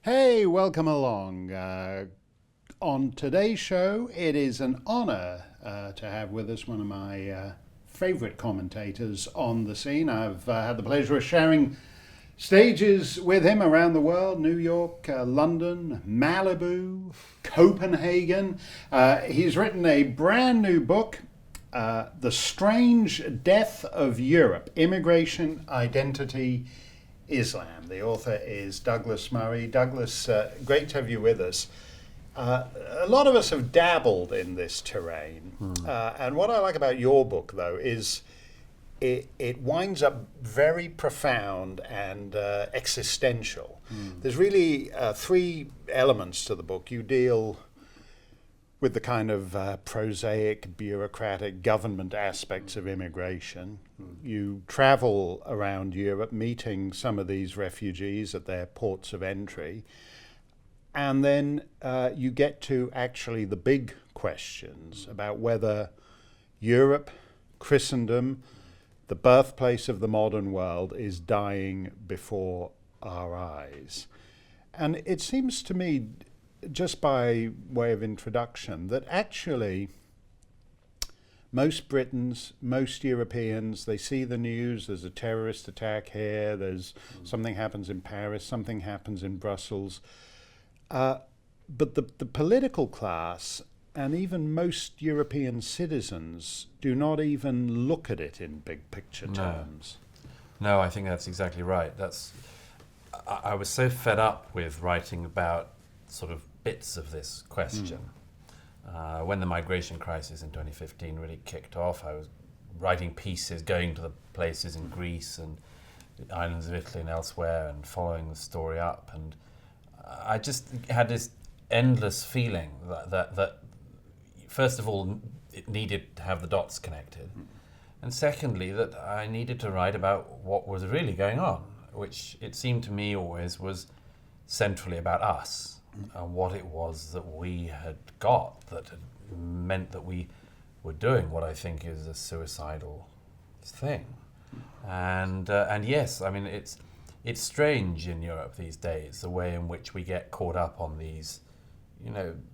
Hey, welcome along. On today's show, it is an honour to have with us one of my favourite commentators on the scene. I've had the pleasure of sharing stages with him around the world: New York, London, Malibu, Copenhagen. He's written a brand new book, The Strange Death of Europe: Immigration, Identity, Islam. The author is Douglas Murray. Douglas, great to have you with us. A lot of us have dabbled in this terrain, and what I like about your book, though, is it winds up very profound and existential. There's really three elements to the book. You deal with the kind of prosaic, bureaucratic government aspects of immigration. You travel around Europe meeting some of these refugees at their ports of entry. And then you get to actually the big questions about whether Europe, Christendom, the birthplace of the modern world, is dying before our eyes. And it seems to me, just by way of introduction, that actually most Britons, most Europeans, they see the news, there's a terrorist attack here, there's something happens in Paris, something happens in Brussels. But the political class and even most European citizens do not even look at it in big picture terms. No, I think that's exactly right. I was so fed up with writing about sort of bits of this question. When the migration crisis in 2015 really kicked off, I was writing pieces, going to the places in Greece and the islands of Italy and elsewhere and following the story up. And I just had this endless feeling that first of all, it needed to have the dots connected. And secondly, that I needed to write about what was really going on, which it seemed to me always was centrally about us. And what it was that we had got that had meant that we were doing what I think is a suicidal thing. And yes, I mean, it's strange in Europe these days, the way in which we get caught up on these,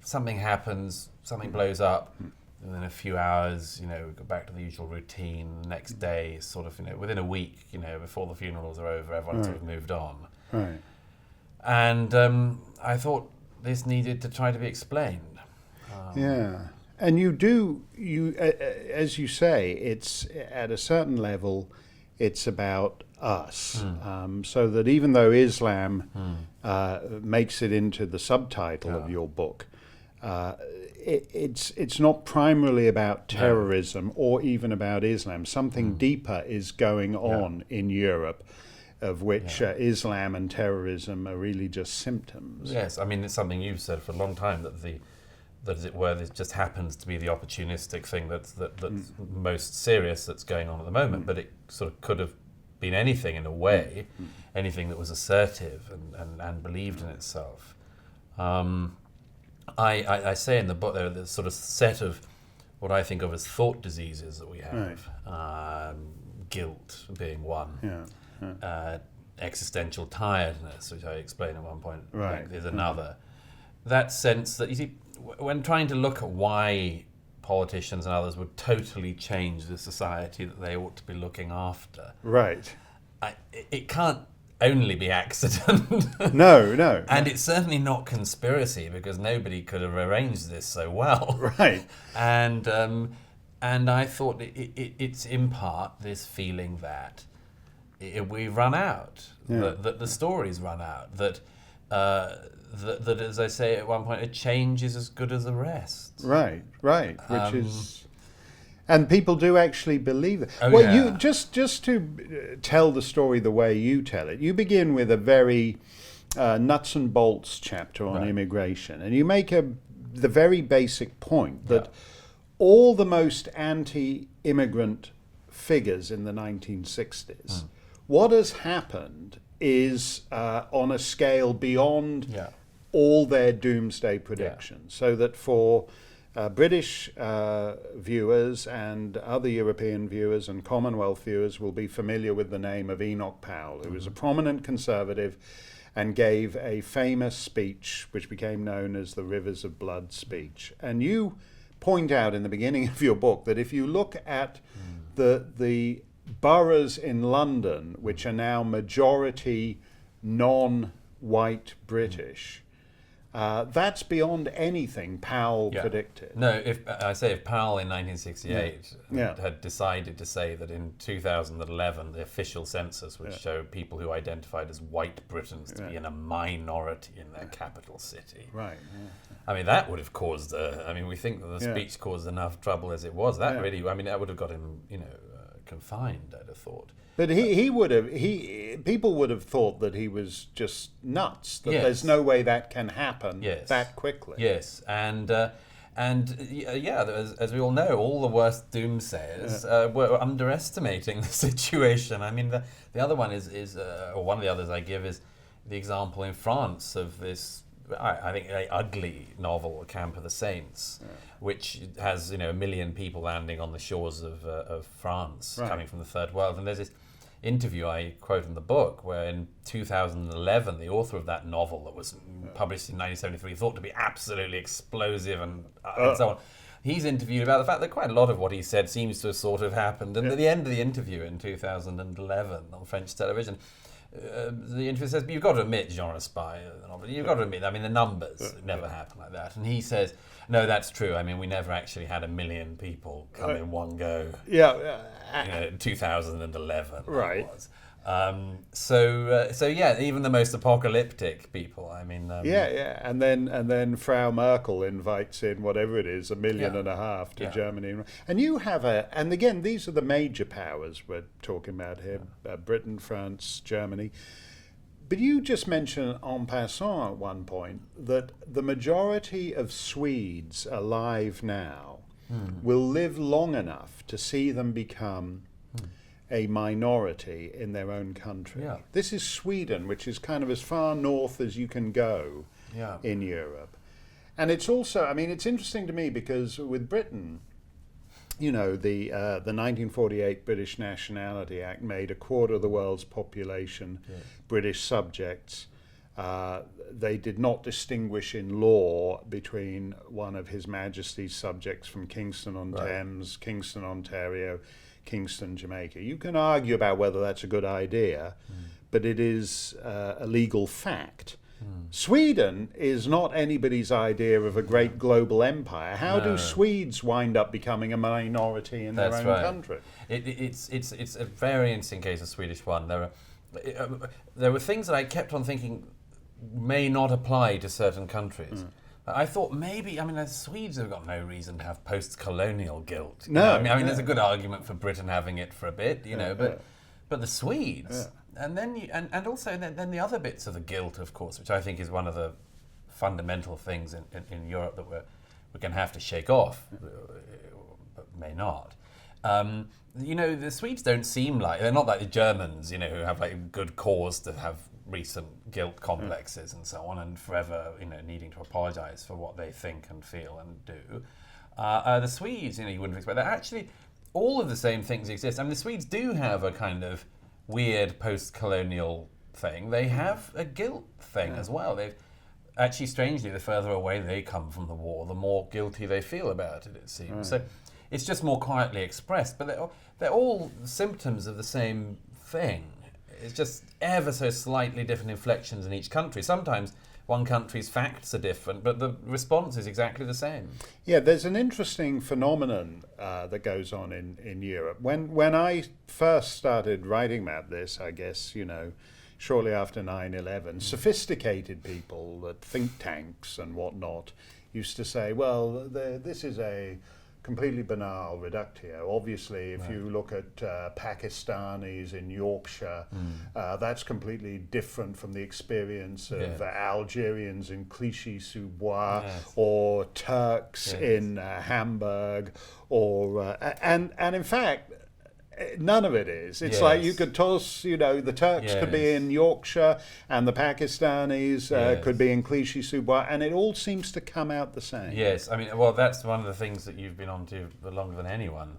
something happens, something blows up, and then a few hours, we go back to the usual routine. The next day, sort of, within a week, before the funerals are over, everyone's sort of moved on. Right. And I thought this needed to try to be explained. Yeah. And as you say, it's at a certain level, it's about us. So that even though Islam makes it into the subtitle of your book, it's not primarily about terrorism or even about Islam. Something deeper is going on in Europe, of which Islam and terrorism are really just symptoms. Yes, I mean, it's something you've said for a long time, that as it were, this just happens to be the opportunistic thing that's most serious that's going on at the moment, but it sort of could have been anything in a way, anything that was assertive and believed in itself. I say in the book there are this sort of set of what I think of as thought diseases that we have, guilt being one. Existential tiredness, which I explain at one point, is another. That sense that, you see, when trying to look at why politicians and others would totally change the society that they ought to be looking after, it can't only be accident. No. And it's certainly not conspiracy, because nobody could have arranged this so well. Right. And I thought it's in part this feeling that we've run out, that the stories run out, that as I say at one point, a change is as good as the rest. Right, which is... And people do actually believe it. You just to tell the story the way you tell it, you begin with a very nuts and bolts chapter on immigration, and you make the very basic point that all the most anti-immigrant figures in the 1960s, what has happened is on a scale beyond all their doomsday predictions. So that for British viewers and other European viewers and Commonwealth viewers will be familiar with the name of Enoch Powell, who was a prominent conservative and gave a famous speech which became known as the Rivers of Blood speech. And you point out in the beginning of your book that if you look at the boroughs in London, which are now majority non-white British, that's beyond anything Powell predicted. No, if Powell in 1968 had decided to say that in 2011 the official census would show people who identified as white Britons to be in a minority in their capital city. Right. I mean, that would have caused. We think that the speech caused enough trouble as it was. That really, that would have got him, confined, I'd have thought. But people would have thought that he was just nuts, that there's no way that can happen that quickly. Yes, and as we all know, all the worst doomsayers were underestimating the situation. I mean, the other one is or one of the others I give is the example in France of this, I think, a ugly novel, Camp of the Saints, which has, 1 million people landing on the shores of France, coming from the Third World. And there's this interview I quote in the book where in 2011 the author of that novel that was published in 1973 thought to be absolutely explosive and so on, he's interviewed about the fact that quite a lot of what he said seems to have sort of happened. And at the end of the interview in 2011 on French television, the interviewer says, you've got to admit, Jean Raspail, you've got to admit, the numbers never happen like that. And he says, no, that's true. We never actually had 1 million people come in one go. 2011. Right. It was. Even the most apocalyptic people. And then Frau Merkel invites in whatever it is, 1.5 million to Germany. And you have and again, these are the major powers we're talking about here: Britain, France, Germany. But you just mentioned en passant at one point that the majority of Swedes alive now will live long enough to see them become a minority in their own country. Yeah. This is Sweden, which is kind of as far north as you can go in Europe. And it's also, it's interesting to me because with Britain, the 1948 British Nationality Act made a quarter of the world's population British subjects. They did not distinguish in law between one of His Majesty's subjects from Kingston-on-Thames, Kingston, Ontario, Kingston, Jamaica. You can argue about whether that's a good idea, but it is a legal fact. Sweden is not anybody's idea of a great global empire. How do Swedes wind up becoming a minority in their own country? It's a very interesting case, a Swedish one. There were things that I kept on thinking may not apply to certain countries. I thought maybe, the Swedes have got no reason to have post-colonial guilt. No. There's a good argument for Britain having it for a bit, but the Swedes, and then and also then the other bits of the guilt, of course, which I think is one of the fundamental things in Europe that we're going to have to shake off, but may not. The Swedes don't seem like, they're not like the Germans, who have like good cause to have recent guilt complexes and so on, and forever, needing to apologise for what they think and feel and do. The Swedes, you wouldn't expect that. Actually, all of the same things exist. The Swedes do have a kind of weird post-colonial thing. They have a guilt thing as well. They've actually, strangely, the further away they come from the war, the more guilty they feel about it seems. Right. So it's just more quietly expressed, but they're all symptoms of the same thing. It's just ever so slightly different inflections in each country. Sometimes one country's facts are different, but the response is exactly the same. Yeah, there's an interesting phenomenon that goes on in Europe. When I first started writing about this, I guess, shortly after 9/11, sophisticated people at think tanks and whatnot used to say, well, this is a completely banal reductio. Obviously, if you look at Pakistanis in Yorkshire, that's completely different from the experience of Algerians in Clichy-sous-Bois, or Turks in Hamburg, or and in fact, None of it is. It's Yes. like you could toss, the Turks could be Yes. in Yorkshire and the Pakistanis Yes. could be in Clichy-sous-Bois, and it all seems to come out the same. Yes, I mean, well, that's one of the things that you've been on to for longer than anyone.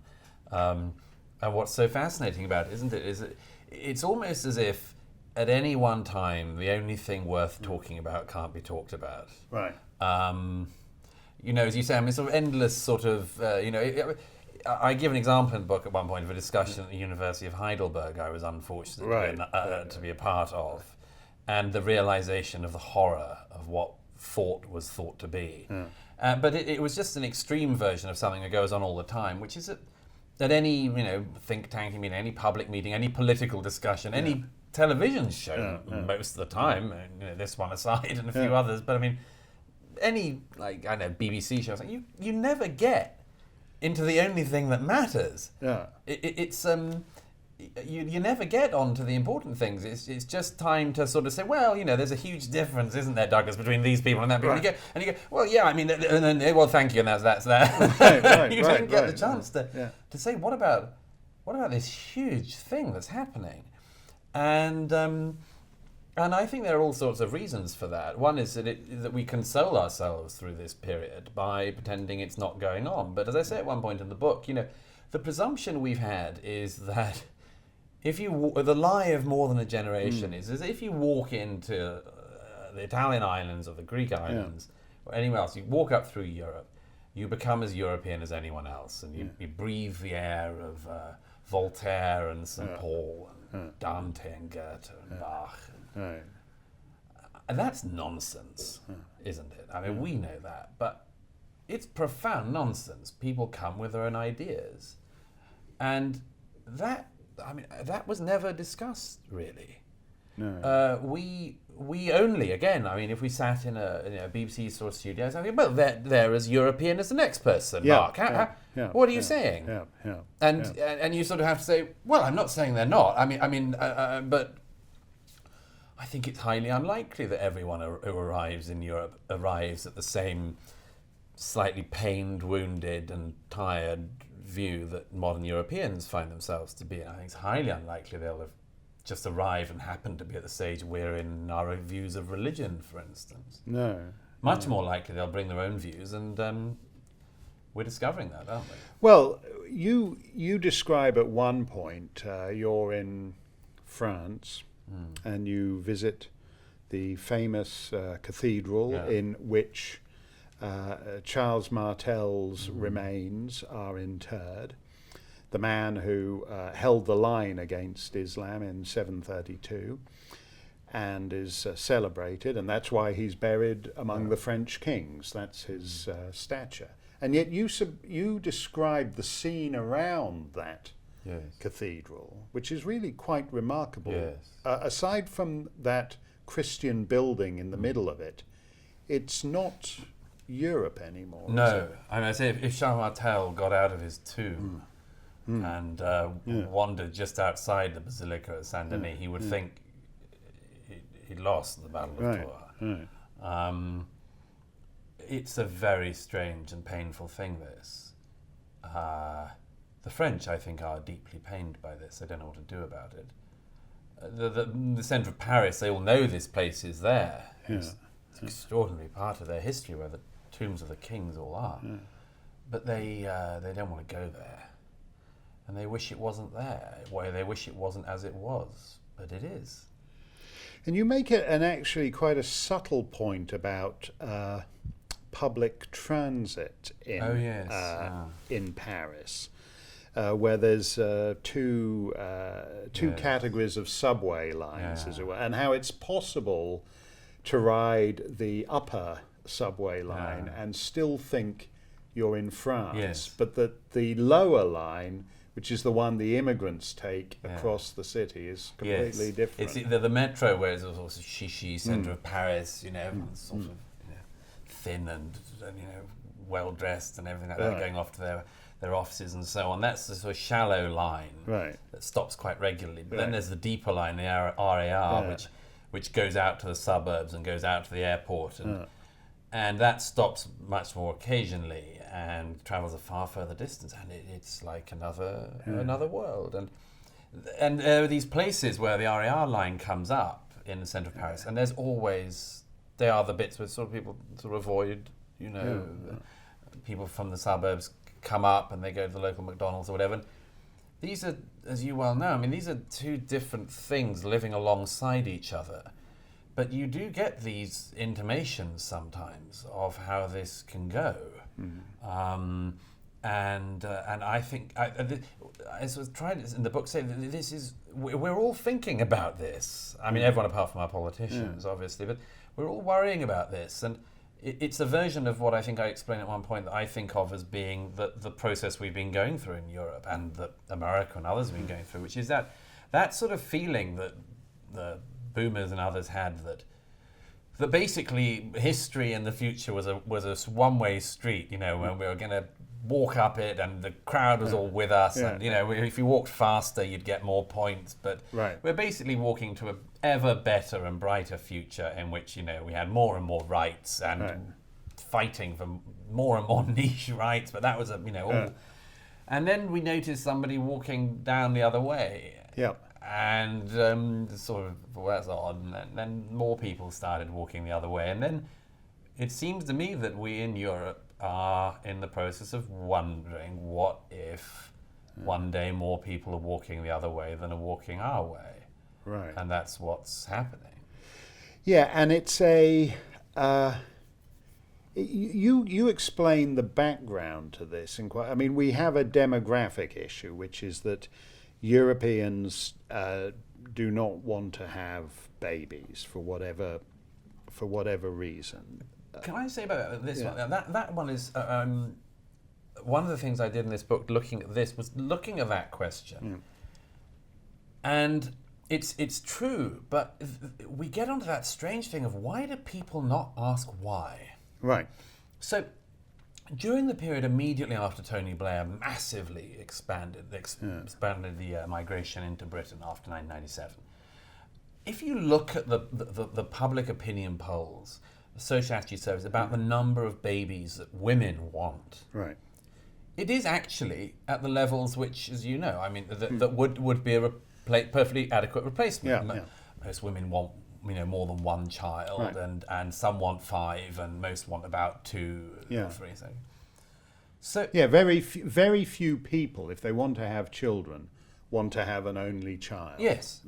And what's so fascinating about it, isn't it, is that it's almost as if at any one time the only thing worth talking about can't be talked about. Right. As you say, I mean, sort of endless sort of, I give an example in the book at one point of a discussion at the University of Heidelberg I was unfortunate to be a part of, and the realization of the horror of what thought was thought to be. But it was just an extreme version of something that goes on all the time, which is at any think tank, any public meeting, any political discussion, any television show, most of the time, this one aside and a few others, but I mean, any BBC shows, you never get into the only thing that matters. Yeah. It's you never get onto the important things. It's just time to sort of say, well, there's a huge difference, isn't there, Douglas, between these people and that people. Right. And you go, well, yeah, I mean, and then, well, thank you, and that's that. Right, you right, don't get right, the chance to say, what about this huge thing that's happening? And I think there are all sorts of reasons for that. One is that we console ourselves through this period by pretending it's not going on. But as I say at one point in the book, the presumption we've had is that the lie of more than a generation is if you walk into the Italian islands or the Greek islands or anywhere else, you walk up through Europe, you become as European as anyone else, and you breathe the air of Voltaire and St. Paul and Dante and Goethe and Bach. Right. And that's nonsense, isn't it? I mean, we know that, but it's profound nonsense. People come with their own ideas, and that was never discussed really. No. We only, again, I mean, if we sat in a BBC sort of studio, I'd say, well, they're as European as the next person, Mark. What are you saying? And you sort of have to say, well, I'm not saying they're not. But I think it's highly unlikely that everyone who arrives in Europe arrives at the same slightly pained, wounded and tired view that modern Europeans find themselves to be in. I think it's highly unlikely they'll have just arrived and happened to be at the stage we're in our views of religion, for instance. No. Much more likely they'll bring their own views, and we're discovering that, aren't we? Well, you describe at one point you're in France and you visit the famous cathedral in which Charles Martel's remains are interred, the man who held the line against Islam in 732 and is celebrated, and that's why he's buried among the French kings. That's his stature. And yet you describe the scene around that cathedral, which is really quite remarkable. Yes. Aside from that Christian building in the middle of it, it's not Europe anymore. No. I mean, I say if Charles Martel got out of his tomb and wandered just outside the Basilica at Saint Denis, he would think he'd lost the Battle of Tours. Right. It's a very strange and painful thing, this. The French, I think, are deeply pained by this. They don't know what to do about it. The centre of Paris, they all know this place is there. It's an extraordinary part of their history where the tombs of the kings all are. But they don't want to go there. And they wish it wasn't there. They wish it wasn't as it was. But it is. And you make it an actually quite a subtle point about public transit in Paris, where there's two categories of subway lines, as it were, and how it's possible to ride the upper subway line and still think you're in France, but that the lower line, which is the one the immigrants take across the city, is completely different. It's the metro, where it's also chichi, centre of Paris, everyone's sort of thin and well dressed and everything like that, going off to their offices and so on. That's the sort of shallow line that stops quite regularly. But then there's the deeper line, the RAR, which goes out to the suburbs and goes out to the airport, and that stops much more occasionally. and travels a far further distance, and it's like another world. And there are these places where the RER line comes up in the centre of Paris, and they are the bits where sort of people sort of avoid, people from the suburbs come up and they go to the local McDonald's or whatever. And these are, as you well know, these are two different things living alongside each other. But you do get these intimations sometimes of how this can go. And I think, as was tried in the book, say that we're all thinking about this. Everyone apart from our politicians, obviously, but we're all worrying about this. And it's a version of what I think I explained at one point that I think of as being the process we've been going through in Europe and that America and others have been going through, which is that sort of feeling that the boomers and others had that basically history and the future was a one-way street, when we were going to walk up it and the crowd was all with us, and if you walked faster you'd get more points, but we're basically walking to an ever better and brighter future in which we had more and more rights and fighting for more and more niche rights, but that was all. And then we noticed somebody walking down the other way. And sort of, well, that's odd. And then more people started walking the other way. And then it seems to me that we in Europe are in the process of wondering what if one day more people are walking the other way than are walking our way. Right. And that's what's happening. Yeah, and it's you explain the background to this. We have a demographic issue, which is that Europeans do not want to have babies for whatever reason. Can I say about this one? That one is one of the things I did in this book, looking at this, was looking at that question, and it's true. But we get onto that strange thing of why do people not ask why? Right. So, during the period immediately after Tony Blair massively expanded the migration into Britain after 1997, if you look at the public opinion polls, the social attitude surveys about the number of babies that women want, it is actually at the levels which, as you know, that would be a perfectly adequate replacement. Most women want more than one child, and some want 5, and most want about 2 or 3. So very few people, if they want to have children, want to have an only child. Yes,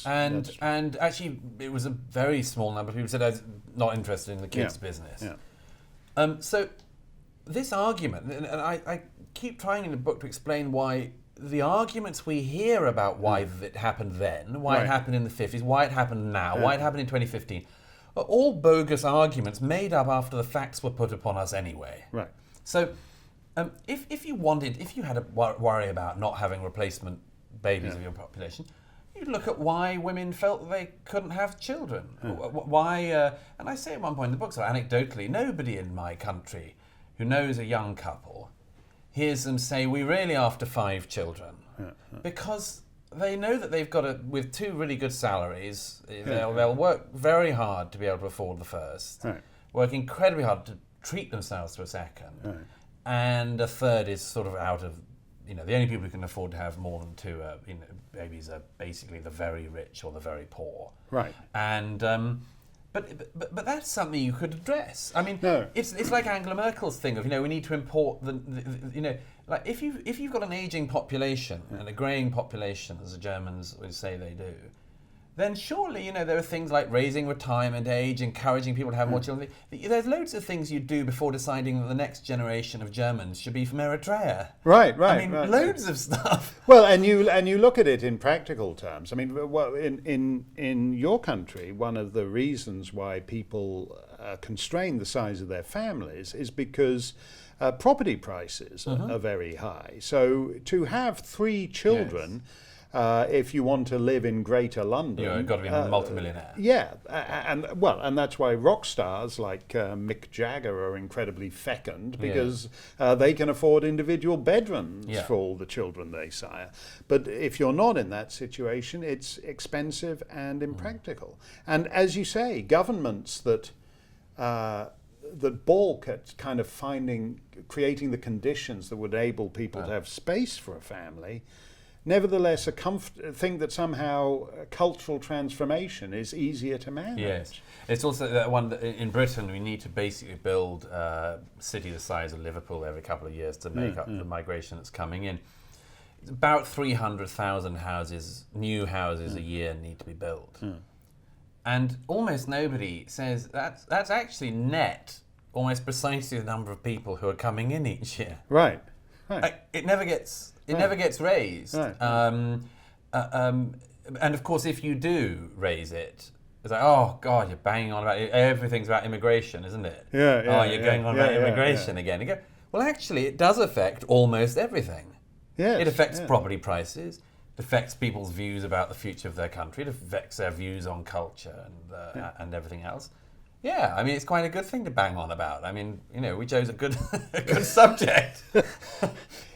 and actually, it was a very small number of people said I was not interested in the kids' business. So this argument, and I keep trying in the book to explain why the arguments we hear about why it happened then, why it happened in the 50s, why it happened now, why it happened in 2015, are all bogus arguments made up after the facts were put upon us anyway. Right. So if you had a worry about not having replacement babies of your population, you'd look at why women felt they couldn't have children. Why, and I say at one point in the book, so anecdotally, nobody in my country who knows a young couple hears them say, we're really after 5 children. Because they know that they've got with 2 really good salaries, they'll work very hard to be able to afford the first, work incredibly hard to treat themselves to a second, and a third is sort of out of, the only people who can afford to have more than 2 babies are basically the very rich or the very poor. Right. And but that's something you could address. It's like Angela Merkel's thing of we need to import like if you've got an aging population and a greying population, as the Germans would say they do, then surely there are things like raising retirement age, encouraging people to have more children. There's loads of things you do before deciding that the next generation of Germans should be from Eritrea. Right. Loads of stuff. Well, and you look at it in practical terms. In your country, one of the reasons why people constrain the size of their families is because property prices are very high. So to have 3 children. Yes. If you want to live in Greater London, you've got to be a multimillionaire. And that's why rock stars like Mick Jagger are incredibly fecund, because they can afford individual bedrooms for all the children they sire. But if you're not in that situation, it's expensive and impractical. And as you say, governments that that balk at kind of creating the conditions that would enable people to have space for a family, nevertheless think that somehow cultural transformation is easier to manage. Yes. It's also that one that in Britain we need to basically build a city the size of Liverpool every couple of years to make up the migration that's coming in. It's about 300,000 new houses a year need to be built. And almost nobody says that's actually net almost precisely the number of people who are coming in each year. Right. It never gets raised. Right. And of course, if you do raise it, it's like, oh God, you're banging on about it. Everything's about immigration, isn't it? You're going on about immigration again. You go, well, actually, it does affect almost everything. Yes, it affects property prices. It affects people's views about the future of their country. It affects their views on culture and everything else. Yeah, I mean, it's quite a good thing to bang on about. I mean, we chose a good subject.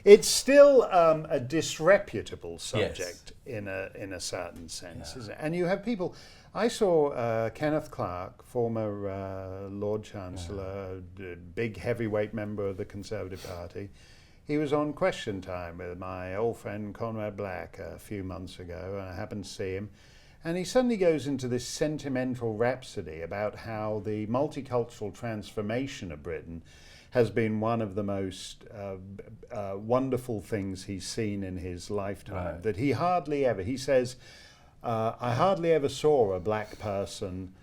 It's still a disreputable subject in a certain sense, isn't it? And you have people. I saw Kenneth Clarke, former Lord Chancellor, big heavyweight member of the Conservative Party. He was on Question Time with my old friend Conrad Black a few months ago, and I happened to see him. And he suddenly goes into this sentimental rhapsody about how the multicultural transformation of Britain has been one of the most wonderful things he's seen in his lifetime. Right. That he says, I hardly ever saw a black person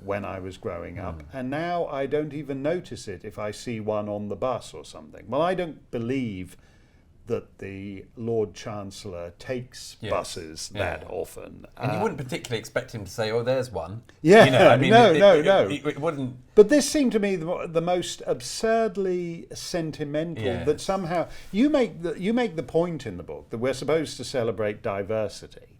when I was growing up, and now I don't even notice it if I see one on the bus or something. Well, I don't believe that the Lord Chancellor takes buses that often. And you wouldn't particularly expect him to say, oh, there's one. Yeah, no. It wouldn't. But this seemed to me the most absurdly sentimental, that somehow you make the point in the book that we're supposed to celebrate diversity.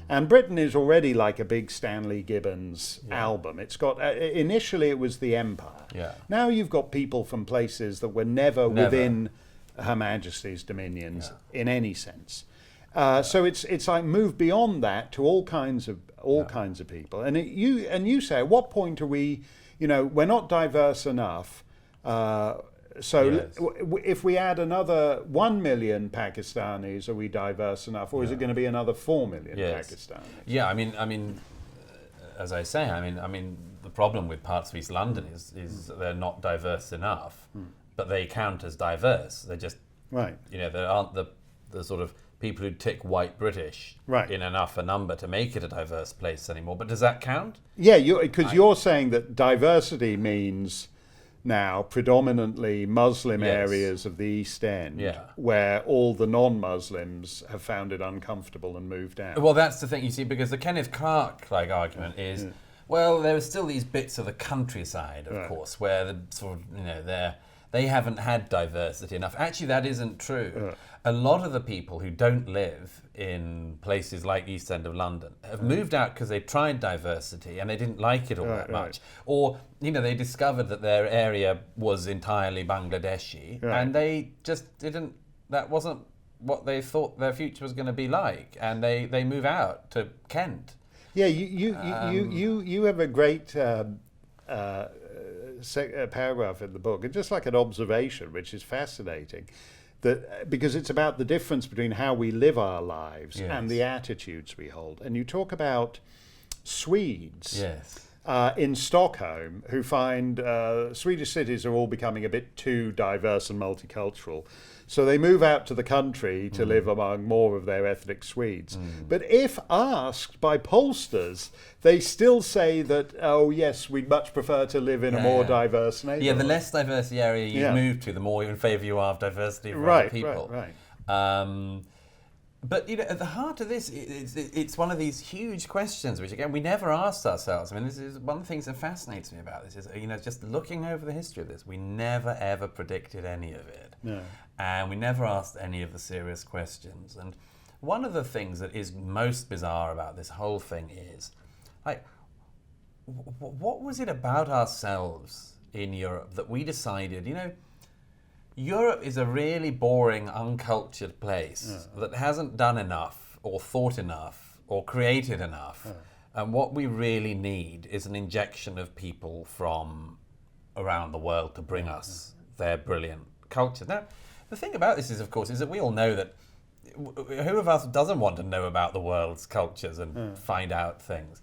And Britain is already like a big Stanley Gibbons album. It's got, initially it was the Empire. Yeah. Now you've got people from places that were never. Within Her Majesty's dominions in any sense. So it's like move beyond that to all kinds of people. And you say, at what point are we, we're not diverse enough. If we add another 1 million Pakistanis, are we diverse enough, or is it going to be another 4 million Pakistanis? Yeah, I mean, as I say, I mean, the problem with parts of East London is that they're not diverse enough, but they count as diverse. They're just there aren't the sort of people who tick white British in enough a number to make it a diverse place anymore. But does that count? Yeah, because you're saying that diversity means now predominantly Muslim areas of the East End, where all the non-Muslims have found it uncomfortable and moved out. Well, that's the thing, you see, because the Kenneth Clarke argument is, well, there are still these bits of the countryside, of course, where the sort of, they haven't had diversity enough. Actually, that isn't true. A lot of the people who don't live in places like East End of London have moved out because they tried diversity and they didn't like it all that much. Or, they discovered that their area was entirely Bangladeshi and they just didn't, that wasn't what they thought their future was going to be like. And they move out to Kent. Yeah, you have a great paragraph in the book, and just like an observation, which is fascinating, that because it's about the difference between how we live our lives and the attitudes we hold. And you talk about Swedes in Stockholm who find Swedish cities are all becoming a bit too diverse and multicultural. So they move out to the country to live among more of their ethnic Swedes. But if asked by pollsters, they still say that, oh yes, we'd much prefer to live in a more diverse neighbourhood. Yeah, the less diverse the area you move to, the more in favour you are of diversity for other people. But at the heart of this, it's one of these huge questions, which again we never asked ourselves. I mean, this is one of the things that fascinates me about this is just looking over the history of this, we never ever predicted any of it, and we never asked any of the serious questions. And one of the things that is most bizarre about this whole thing is, like, what was it about ourselves in Europe that we decided, Europe is a really boring, uncultured place that hasn't done enough or thought enough or created enough. And what we really need is an injection of people from around the world to bring us their brilliant culture. Now, the thing about this is, of course, is that we all know that who of us doesn't want to know about the world's cultures and find out things?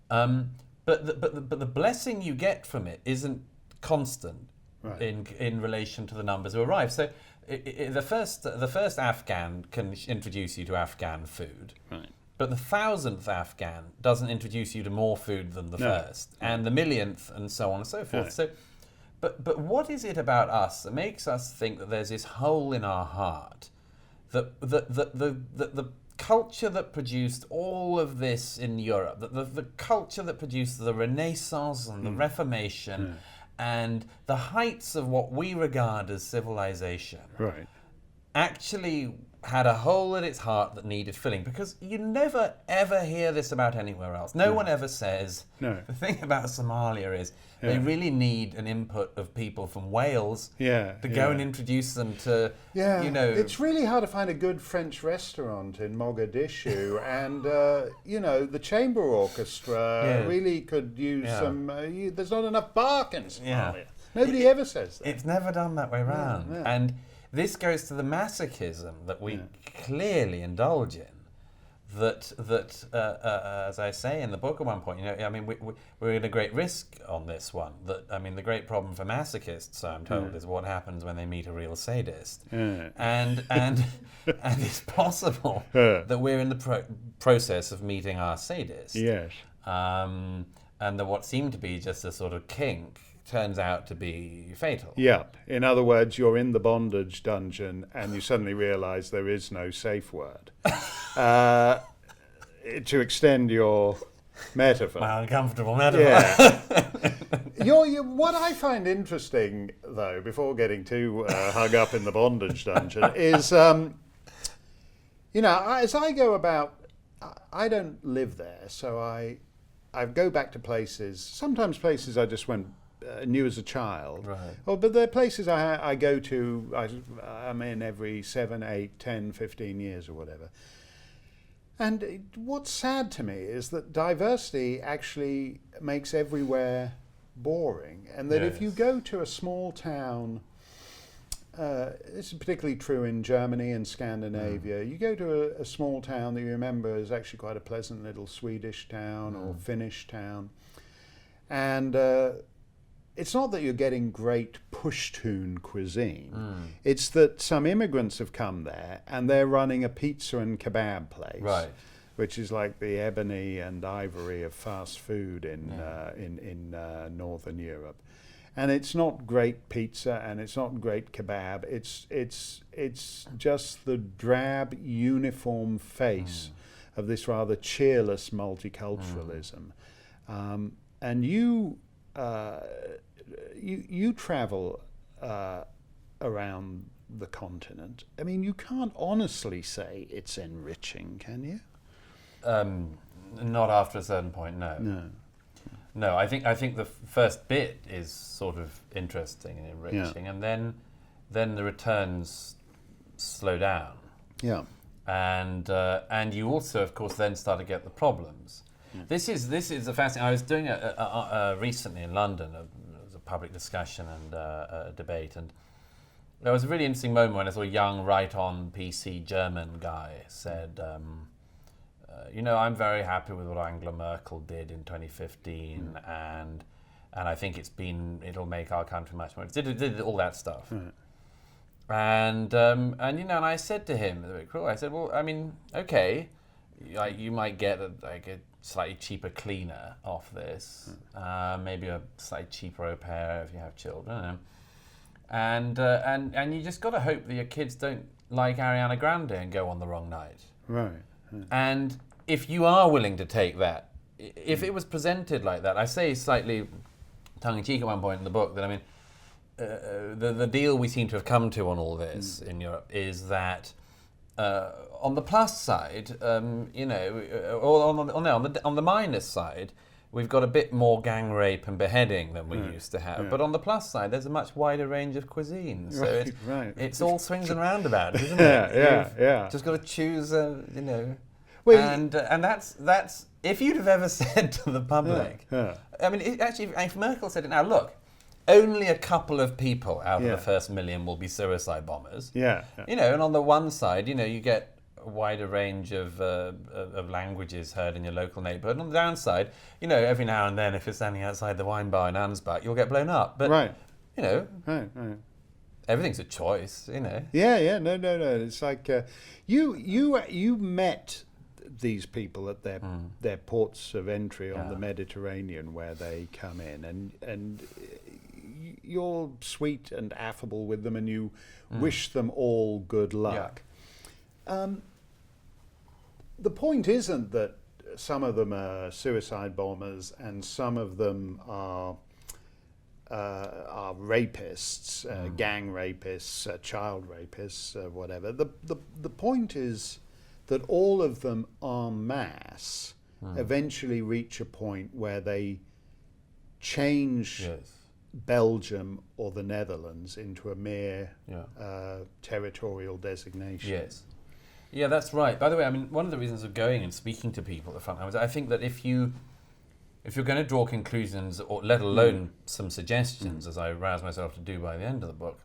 But the blessing you get from it isn't constant in relation to the numbers who arrive. So the first Afghan can introduce you to Afghan food. Right. But the 1,000th Afghan doesn't introduce you to more food than the first, and the millionth, and so on and so forth. So, but what is it about us that makes us think that there's this hole in our heart, that the culture that produced all of this in Europe, the culture that produced the Renaissance and the Reformation, and the heights of what we regard as civilization, actually had a hole in its heart that needed filling, because you never ever hear this about anywhere else. No one ever says. The thing about Somalia is they really need an input of people from Wales to go and introduce them to, you know. It's really hard to find a good French restaurant in Mogadishu, and, you know, the chamber orchestra really could use some, there's not enough bark in Somalia. Nobody ever says that. It's never done that way round. And this goes to the masochism that we clearly indulge in. That as I say in the book at one point, you know, I mean, we're in a great risk on this one. That, I mean, the great problem for masochists, so I'm told, is what happens when they meet a real sadist. And it's possible that we're in the process of meeting our sadist. Yes. And that what seemed to be just a sort of kink turns out to be fatal. Yeah. In other words, you're in the bondage dungeon and you suddenly realise there is no safe word. To extend your metaphor. My uncomfortable metaphor. Yeah. What I find interesting, though, before getting too hung up in the bondage dungeon, is, you know, as I go about, I don't live there, so I go back to places, sometimes places I just knew as a child. But there are places I go to, I'm in every 7, 8, 10, 15 years or whatever. And what's sad to me is that diversity actually makes everywhere boring. And that if you go to a small town, this is particularly true in Germany and Scandinavia, you go to a small town that you remember is actually quite a pleasant little Swedish town or Finnish town. And it's not that you're getting great Pushtun cuisine. It's that some immigrants have come there and they're running a pizza and kebab place, which is like the ebony and ivory of fast food in Northern Europe. And it's not great pizza and it's not great kebab. It's just the drab, uniform face of this rather cheerless multiculturalism. And you travel around the continent. I mean, you can't honestly say it's enriching, can you? Not after a certain point, no. No, I think the first bit is sort of interesting and enriching, and then the returns slow down. Yeah. And you also, of course, then start to get the problems. This is a fascinating. I was doing recently in London. It was a public discussion and a debate, and there was a really interesting moment when I saw a young, right-on PC German guy said, "You know, I'm very happy with what Angela Merkel did in 2015, and I think it'll make our country much more." Did all that stuff, and you know, and I said to him, I said, "Well, I mean, okay, you might get a slightly cheaper cleaner off this, maybe a slightly cheaper au pair if you have children, and you just got to hope that your kids don't like Ariana Grande and go on the wrong night." Right. And if you are willing to take that, if it was presented like that, I say slightly tongue-in-cheek at one point in the book that, I mean, the deal we seem to have come to on all this in Europe is that on the plus side, you know, or on the minus side, we've got a bit more gang rape and beheading than we used to have. But on the plus side, there's a much wider range of cuisines. So it's all swings and roundabouts, isn't it? Yeah. Just got to choose, you know. Well, and that's if you'd have ever said to the public, I mean, actually, if Merkel said it now, look, only a couple of people out of Yeah. the first million will be suicide bombers. Yeah. And on the one side, you get a wider range of languages heard in your local neighbourhood. And on the downside, every now and then, if you're standing outside the wine bar in Ansbach, you'll get blown up. But, Right. right. Everything's a choice, Yeah. No. It's like you met these people at their ports of entry on the Mediterranean where they come in, and you're sweet and affable with them, and you wish them all good luck. Yeah. The point isn't that some of them are suicide bombers and some of them are rapists, gang rapists, child rapists, whatever. The point is that all of them en masse eventually reach a point where they change Belgium or the Netherlands into a mere territorial designation. Yes. Yeah, that's right. By the way, one of the reasons of going and speaking to people at the front line was I think that if you're going to draw conclusions, or let alone some suggestions, as I rouse myself to do by the end of the book,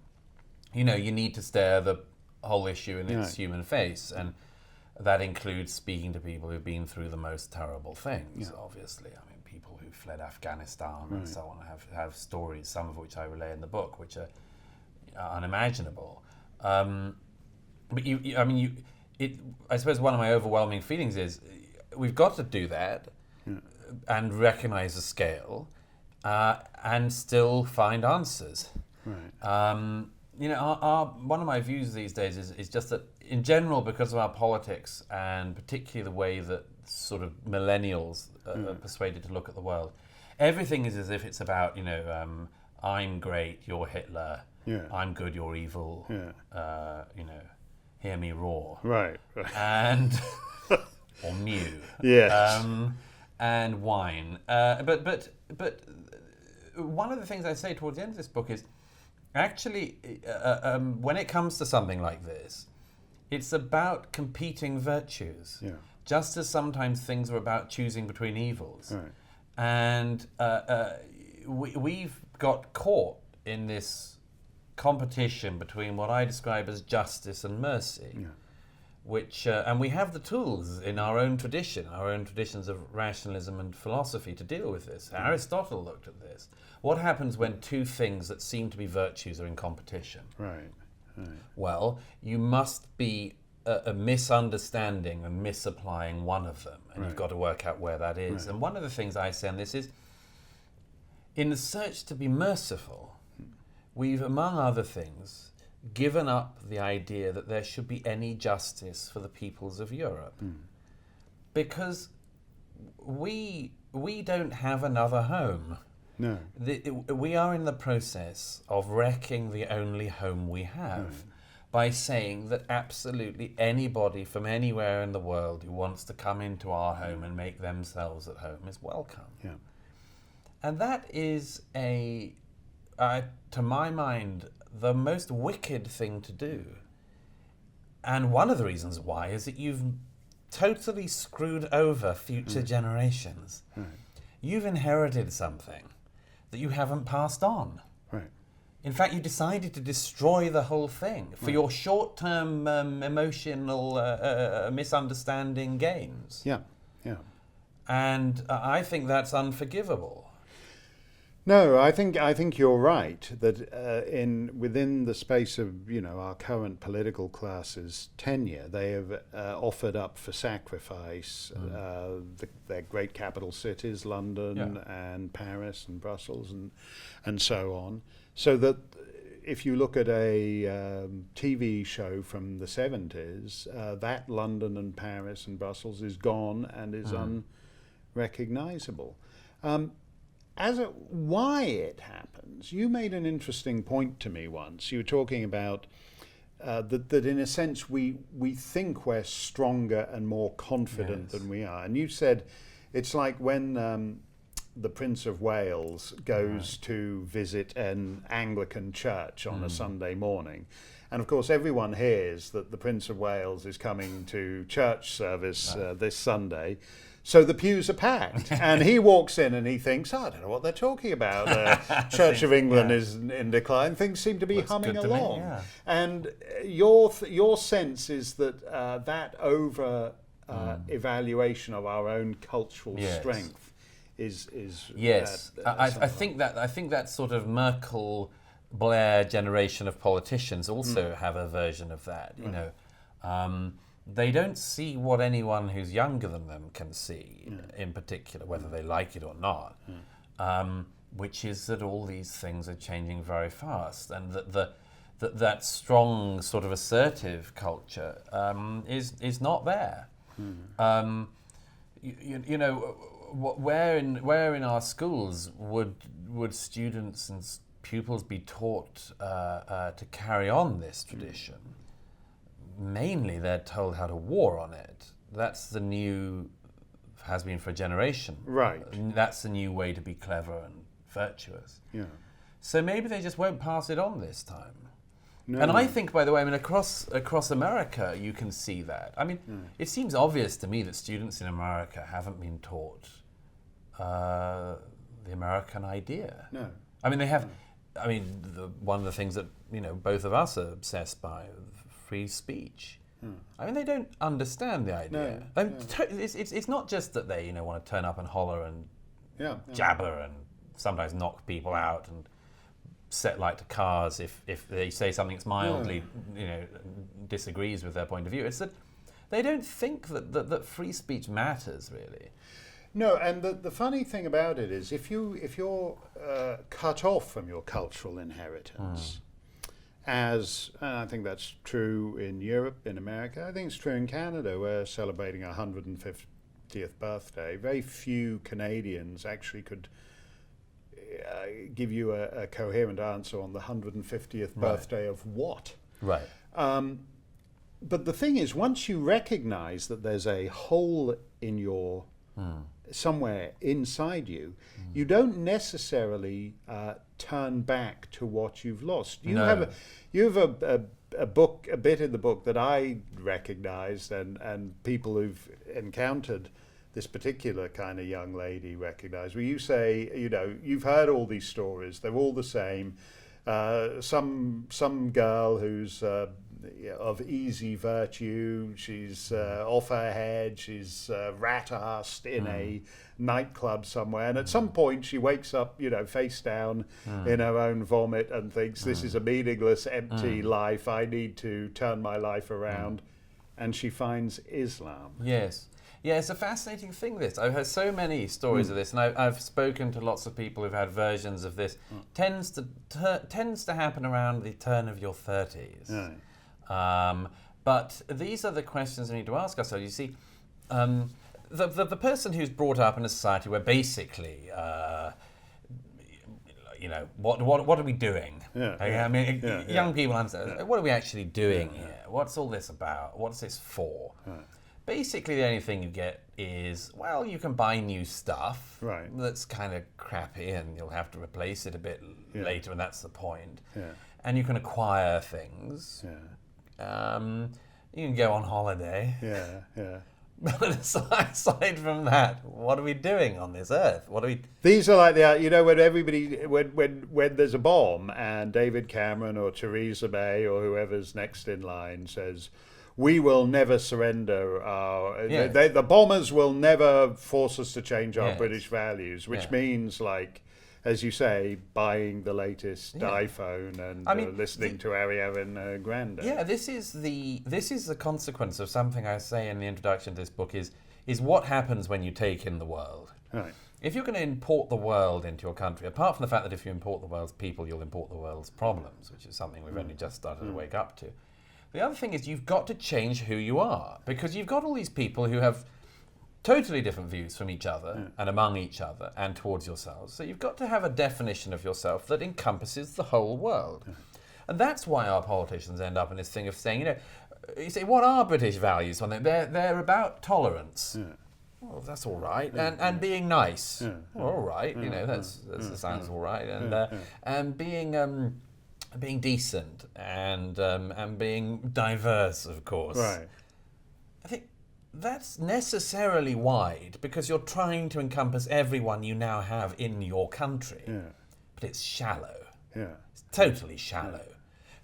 you need to stare the whole issue in its human face, and that includes speaking to people who've been through the most terrible things, obviously. People who fled Afghanistan and so on have stories, some of which I relay in the book, which are unimaginable. But I suppose one of my overwhelming feelings is we've got to do that and recognise the scale and still find answers. Right. One of my views these days is just that, in general, because of our politics and particularly the way that sort of millennials are persuaded to look at the world, everything is as if it's about, I'm great, you're Hitler, I'm good, you're evil, hear me roar. Right. And, or mew. Yes. And wine. But one of the things I say towards the end of this book is, actually, when it comes to something like this, it's about competing virtues. Yeah. Just as sometimes things are about choosing between evils. Right. And we've got caught in this competition between what I describe as justice and mercy, which, and we have the tools in our own traditions of rationalism and philosophy to deal with this. Aristotle looked at this. What happens when two things that seem to be virtues are in competition? Right. Well, you must be a misunderstanding and misapplying one of them, and you've got to work out where that is. And one of the things I say on this is, in the search to be merciful, we've, among other things, given up the idea that there should be any justice for the peoples of Europe. Because we don't have another home. No. We are in the process of wrecking the only home we have by saying that absolutely anybody from anywhere in the world who wants to come into our home and make themselves at home is welcome. Yeah. And that is to my mind, the most wicked thing to do. And one of the reasons why is that you've totally screwed over future generations. Right. You've inherited something that you haven't passed on. Right. In fact, you decided to destroy the whole thing for your short-term emotional misunderstanding gains. Yeah. And I think that's unforgivable. No, I think you're right that within the space of our current political class's tenure, they have offered up for sacrifice their great capital cities, London and Paris and Brussels and so on, so that if you look at a TV show from the 70s, that London and Paris and Brussels is gone and is unrecognizable. Why it happens, you made an interesting point to me once. You were talking about that in a sense we think we're stronger and more confident than we are. And you said it's like when the Prince of Wales goes to visit an Anglican church on a Sunday morning. And of course everyone hears that the Prince of Wales is coming to church service this Sunday. So the pews are packed, and he walks in and he thinks, I don't know what they're talking about. Church of England is in decline. Things seem to be humming along. And your sense is that that over evaluation of our own cultural strength is yes. I think that sort of Merkel, Blair generation of politicians also have a version of that. You know. They don't see what anyone who's younger than them can see, in particular, whether they like it or not, which is that all these things are changing very fast, and that strong sort of assertive culture is not there. You know, where in our schools would students and pupils be taught to carry on this tradition? Mainly they're told how to war on it. That's the new, has been for a generation. Right. And that's the new way to be clever and virtuous. Yeah. So maybe they just won't pass it on this time. No. And I think, by the way, I mean, across America, you can see that. I mean, it seems obvious to me that students in America haven't been taught the American idea. No. I mean, they have, I mean, one of the things that, you know, both of us are obsessed by, free speech. I mean, they don't understand the idea. No, I mean, it's not just that they, you know, want to turn up and holler and jabber and sometimes knock people out and set light to cars if they say something that's mildly, you know, disagrees with their point of view. It's that they don't think that free speech matters, really. No, and the funny thing about it is if you're cut off from your cultural inheritance, and I think that's true in Europe, in America, I think it's true in Canada. We're celebrating our 150th birthday. Very few Canadians actually could give you a coherent answer on the 150th birthday of what. Right. But the thing is, once you recognize that there's a hole in your somewhere inside you, you don't necessarily turn back to what you've lost. You have a book, a bit in the book that I recognized, and people who've encountered this particular kind of young lady recognize, where you say, you know, you've heard all these stories, they're all the same. Some girl who's of easy virtue, she's off her head, she's rat-assed in a nightclub somewhere, and at some point she wakes up, you know, face down in her own vomit and thinks, this is a meaningless, empty life, I need to turn my life around, and she finds Islam. Yes. Yeah, it's a fascinating thing, this. I've heard so many stories of this, and I've spoken to lots of people who've had versions of this. Tends to happen around the turn of your 30s. But these are the questions we need to ask ourselves. You see, the person who's brought up in a society where basically, you know, what are we doing? I mean, young people understand, what are we actually doing here? What's all this about? What's this for? Basically, the only thing you get is, well, you can buy new stuff that's kind of crappy and you'll have to replace it a bit later, and that's the point. And you can acquire things. You can go on holiday. But aside from that, what are we doing on this earth? What are we? These are like the, you know, when everybody, when there's a bomb and David Cameron or Theresa May or whoever's next in line says, we will never surrender our... the bombers will never force us to change our British values, which means, like, as you say, buying the latest iPhone and listening to Ariana Grande. Yeah, this is the consequence of something I say in the introduction to this book is what happens when you take in the world. Right. If you're going to import the world into your country, apart from the fact that if you import the world's people, you'll import the world's problems, which is something we've only just started to wake up to. The other thing is you've got to change who you are, because you've got all these people who have totally different views from each other and among each other and towards yourselves. So you've got to have a definition of yourself that encompasses the whole world. And that's why our politicians end up in this thing of saying, you know, you say, what are British values? They're about tolerance. Well, that's all right. And being nice. Well, all right. You know, that sounds all right. And being decent and being diverse, of course. Right. I think that's necessarily wide because you're trying to encompass everyone you now have in your country. Yeah. But it's shallow. Yeah. It's totally shallow.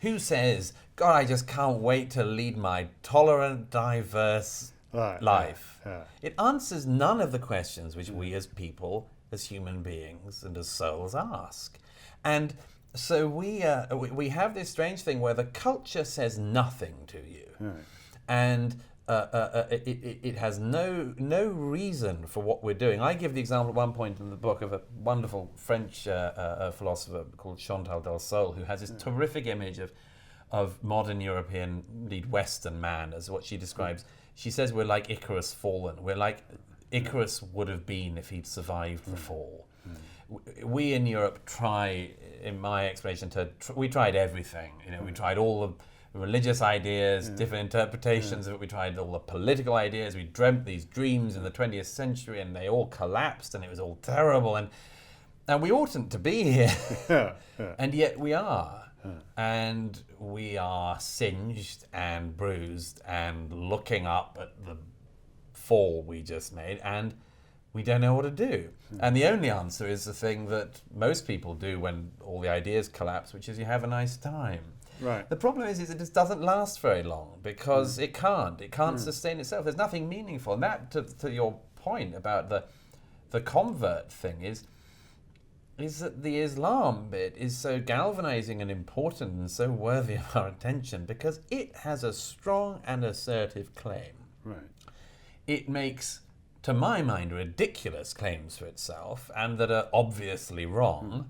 Who says, God, I just can't wait to lead my tolerant, diverse life? It answers none of the questions which we as people, as human beings and as souls ask. And so we have this strange thing where the culture says nothing to you. Right. And it has no reason for what we're doing. I give the example at one point in the book of a wonderful French philosopher called Chantal del Sol, who has this terrific image of modern European, indeed Western man, as what she describes. She says we're like Icarus fallen. We're like Icarus would have been if he'd survived the fall. We in Europe try, in my explanation, we tried everything. We tried all the religious ideas, different interpretations of it. We tried all the political ideas. We dreamt these dreams in the 20th century, and they all collapsed, and it was all terrible. And we oughtn't to be here, and yet we are. And we are singed and bruised and looking up at the fall we just made, and we don't know what to do. And the only answer is the thing that most people do when all the ideas collapse, which is you have a nice time. Right. The problem is it just doesn't last very long because it can't sustain itself. There's nothing meaningful. And that, to your point about the convert thing, is that the Islam bit is so galvanizing and important and so worthy of our attention because it has a strong and assertive claim. Right. It makes, to my mind, ridiculous claims for itself and that are obviously wrong.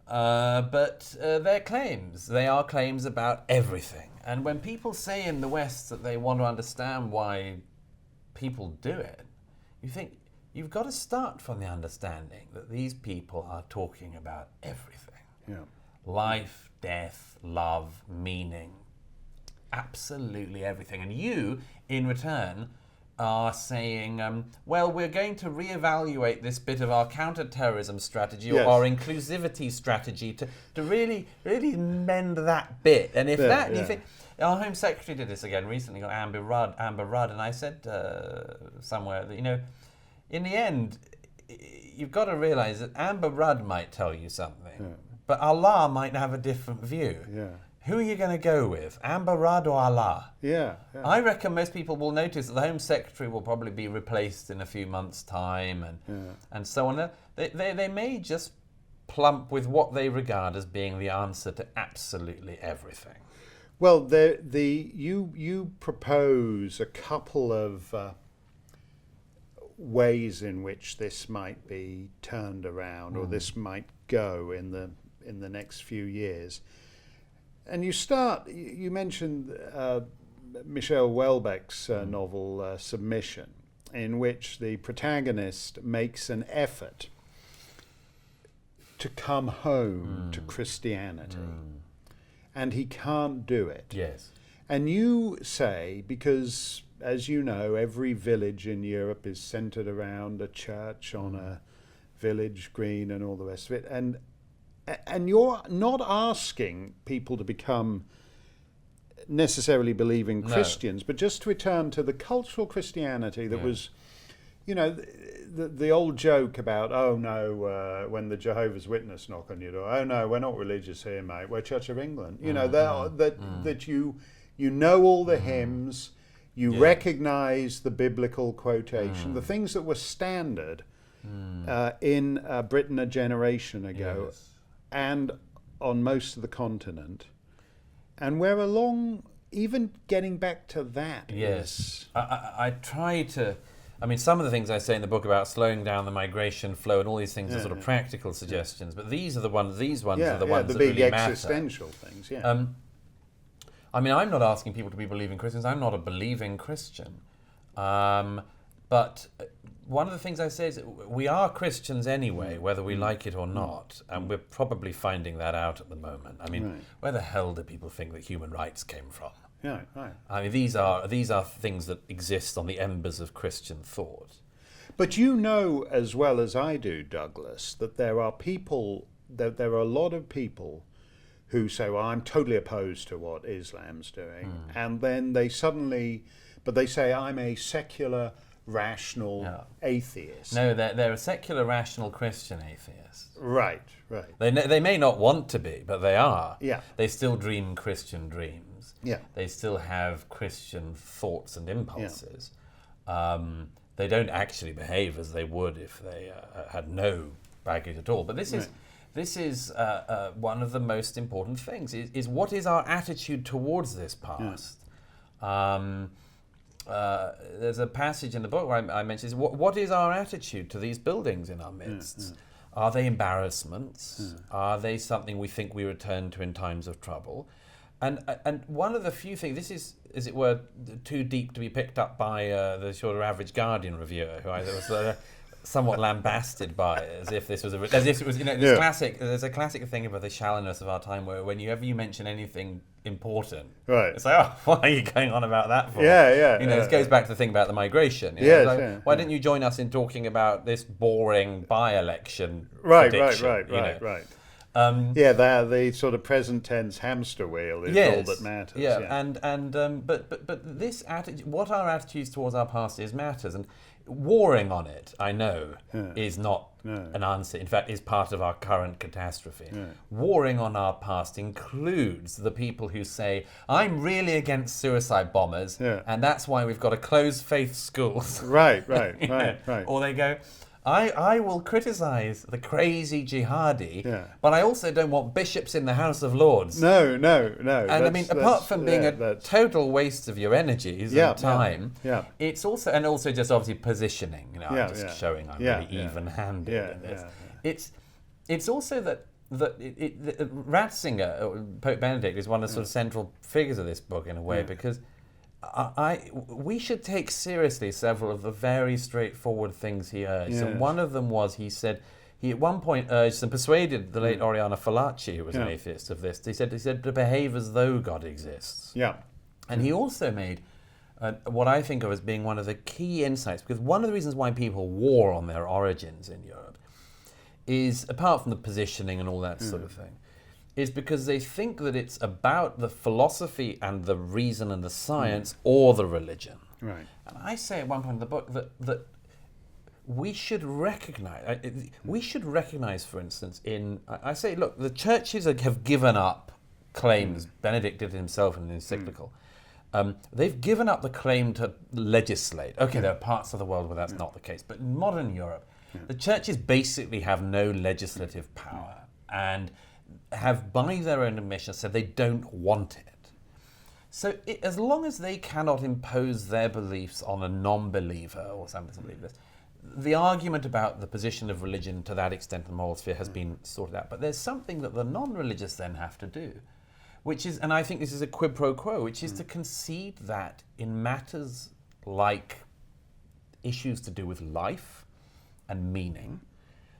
But they're claims. They are claims about everything. And when people say in the West that they want to understand why people do it, you think you've got to start from the understanding that these people are talking about everything. Yeah. Life, death, love, meaning, absolutely everything. And you, in return, are saying, well, we're going to reevaluate this bit of our counter-terrorism strategy or our inclusivity strategy to really mend that bit. And if you think, our Home Secretary did this again recently, Amber Rudd, and I said somewhere that, in the end, you've got to realize that Amber Rudd might tell you something, but Allah might have a different view. Yeah. Who are you going to go with, Amber Rudd or Allah? Yeah. I reckon most people will notice that the Home Secretary will probably be replaced in a few months' time and so on. They may just plump with what they regard as being the answer to absolutely everything. Well, you propose a couple of ways in which this might be turned around or this might go in the next few years. And you mentioned Michel Houellebecq's novel Submission, in which the protagonist makes an effort to come home to Christianity, and he can't do it. Yes. And you say, because, as you know, every village in Europe is centered around a church on a village green and all the rest of it, and you're not asking people to become necessarily believing Christians, but just to return to the cultural Christianity that was, the old joke about, when the Jehovah's Witness knock on your door, oh no, we're not religious here, mate, we're Church of England. That you know all the hymns, you recognize the biblical quotation, the things that were standard in Britain a generation ago. Yes. And on most of the continent, and we're along, even getting back to that. Yes, I try to. I mean, some of the things I say in the book about slowing down the migration flow and all these things are sort of practical suggestions, but these are the ones. These ones are the ones that really matter. The big existential things. Yeah. I mean, I'm not asking people to be believing Christians. I'm not a believing Christian, but one of the things I say is that we are Christians anyway, whether we like it or not, and we're probably finding that out at the moment. I mean, where the hell do people think that human rights came from? Yeah, right. I mean, these are things that exist on the embers of Christian thought. But you know as well as I do, Douglas, that there are a lot of people who say, well, I'm totally opposed to what Islam's doing, and then they suddenly but they say I'm a secular, rational atheist. No, they're a secular, rational Christian atheist. Right. They may not want to be, but they are. Yeah. They still dream Christian dreams. Yeah. They still have Christian thoughts and impulses. They don't actually behave as they would if they had no baggage at all. But this is one of the most important things, is what is our attitude towards this past? There's a passage in the book where I mention, what is our attitude to these buildings in our midst? Are they embarrassments? Are they something we think we return to in times of trouble? And one of the few things, this is, as it were, too deep to be picked up by the sort of average Guardian reviewer, who I was somewhat lambasted by, as if this was classic. There's a classic thing about the shallowness of our time, where whenever you mention anything important, it's like, oh, why are you going on about that for? This goes back to the thing about the migration. Why didn't you join us in talking about this boring by-election prediction? The sort of present tense hamster wheel is all that matters. But this attitude, what our attitudes towards our past is, matters, and warring on it, I know, is not an answer. In fact, is part of our current catastrophe. Warring on our past includes the people who say, I'm really against suicide bombers, and that's why we've got to close faith schools. Right. Or they go, I will criticise the crazy jihadi, but I also don't want bishops in the House of Lords. No. And I mean, apart from being a total waste of your energies and time, it's also just obviously positioning. I'm just showing I'm really even-handed in this. It's also that Ratzinger, Pope Benedict, is one of the sort of central figures of this book in a way, because we should take seriously several of the very straightforward things he urged. And one of them was, he said, he at one point urged and persuaded the late Oriana Fallaci, who was an atheist, of this. He said to behave as though God exists. And he also made what I think of as being one of the key insights, because one of the reasons why people war on their origins in Europe is, apart from the positioning and all that sort of thing, is because they think that it's about the philosophy and the reason and the science or the religion. Right. And I say at one point in the book that we should recognize, for instance, I say, look, the churches have given up claims. Benedict did it himself in the encyclical. They've given up the claim to legislate. Okay, there are parts of the world where that's not the case, but in modern Europe, the churches basically have no legislative power and have, by their own admission, said they don't want it. So as long as they cannot impose their beliefs on a non-believer or somebody who believes this, the argument about the position of religion to that extent in the moral sphere has been sorted out. But there's something that the non-religious then have to do, which is, and I think this is a quid pro quo, which is to concede that in matters like issues to do with life and meaning,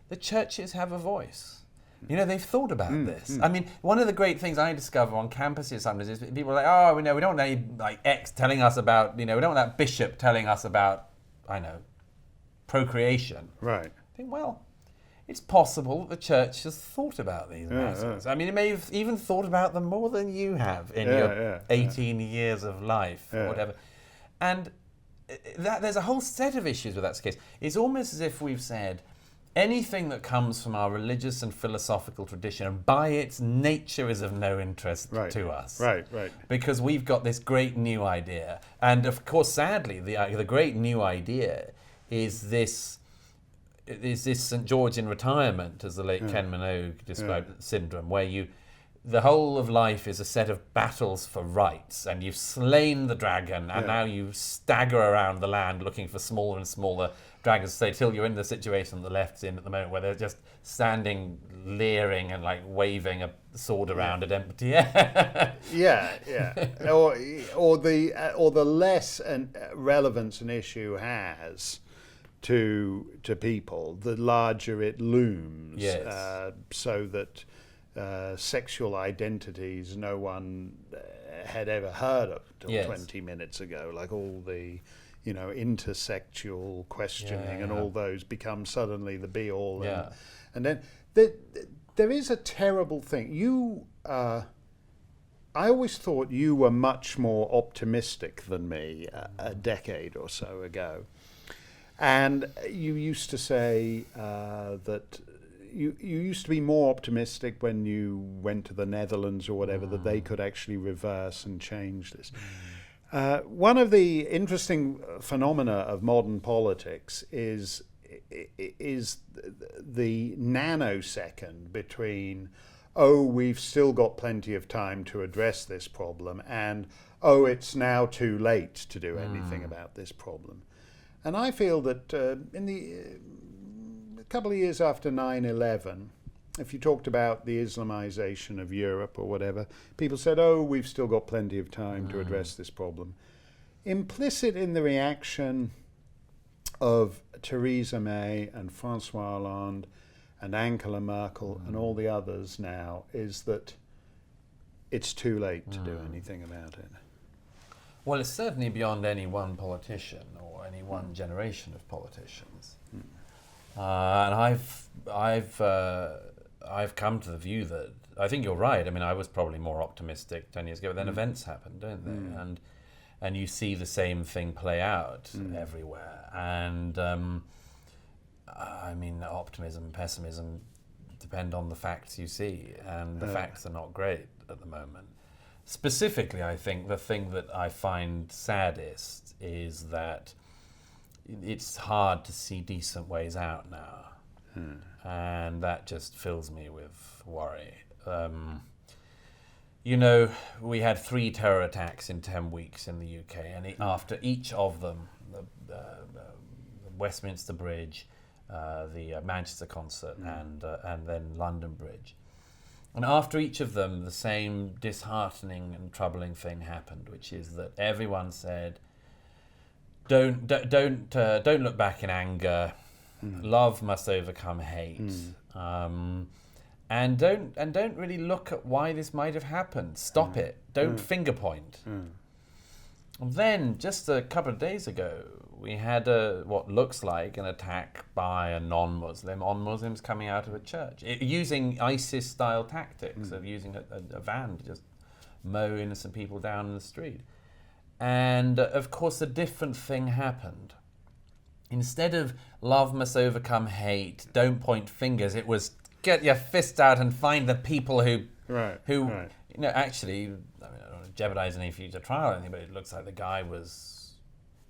the churches have a voice. They've thought about this. I mean, one of the great things I discover on campuses sometimes is people are like, oh, we don't want any X telling us about, we don't want that bishop telling us about, procreation. Right. I think, well, it's possible that the church has thought about these matters. I mean, it may have even thought about them more than you have in your 18 years of life or whatever. And there's a whole set of issues with that case. It's almost as if we've said, anything that comes from our religious and philosophical tradition, by its nature, is of no interest to us. Right. Because we've got this great new idea. And of course, sadly, the great new idea is this St. George in retirement, as the late Ken Minogue described syndrome, where the whole of life is a set of battles for rights, and you've slain the dragon, and now you stagger around the land looking for smaller and smaller dragons, till you're in the situation the left's in at the moment, where they're just standing, leering and waving a sword around at empty air. Or the less relevance an issue has to people, the larger it looms. So that sexual identities no one had ever heard of till 20 minutes ago, like all the intersexual questioning and all those become suddenly the be all. And then there is a terrible thing. I always thought you were much more optimistic than me a decade or so ago. And you used to say that you used to be more optimistic when you went to the Netherlands or whatever, that they could actually reverse and change this. One of the interesting phenomena of modern politics is the nanosecond between, oh, we've still got plenty of time to address this problem, and, oh, it's now too late to do anything about this problem. And I feel that in the a couple of years after 9/11, if you talked about the Islamization of Europe or whatever, people said, oh, we've still got plenty of time to address this problem. Implicit in the reaction of Theresa May and François Hollande and Angela Merkel and all the others now is that it's too late to do anything about it. Well, it's certainly beyond any one politician or any one generation of politicians. And I've come to the view that I think you're right. I mean, I was probably more optimistic 10 years ago, but then events happened, don't they? And you see the same thing play out everywhere. And I mean, optimism and pessimism depend on the facts you see, and the facts are not great at the moment. Specifically, I think the thing that I find saddest is that it's hard to see decent ways out now. And that just fills me with worry. You know, we had 3 terror attacks in 10 weeks in the UK, and after each of them, the Westminster Bridge, the Manchester concert, and then London Bridge. And after each of them, the same disheartening and troubling thing happened, which is that everyone said, "Don't look back in anger. Love must overcome hate, and don't really look at why this might have happened. Stop it. Don't finger point." And then, just a couple of days ago, we had what looks like an attack by a non-Muslim on Muslims coming out of a church, using ISIS-style tactics of using a van to just mow innocent people down in the street. And of course, a different thing happened. Instead of love must overcome hate, don't point fingers, it was get your fist out and find the people who you know, actually, I mean, I don't want to jeopardize any future trial or anything, but it looks like the guy was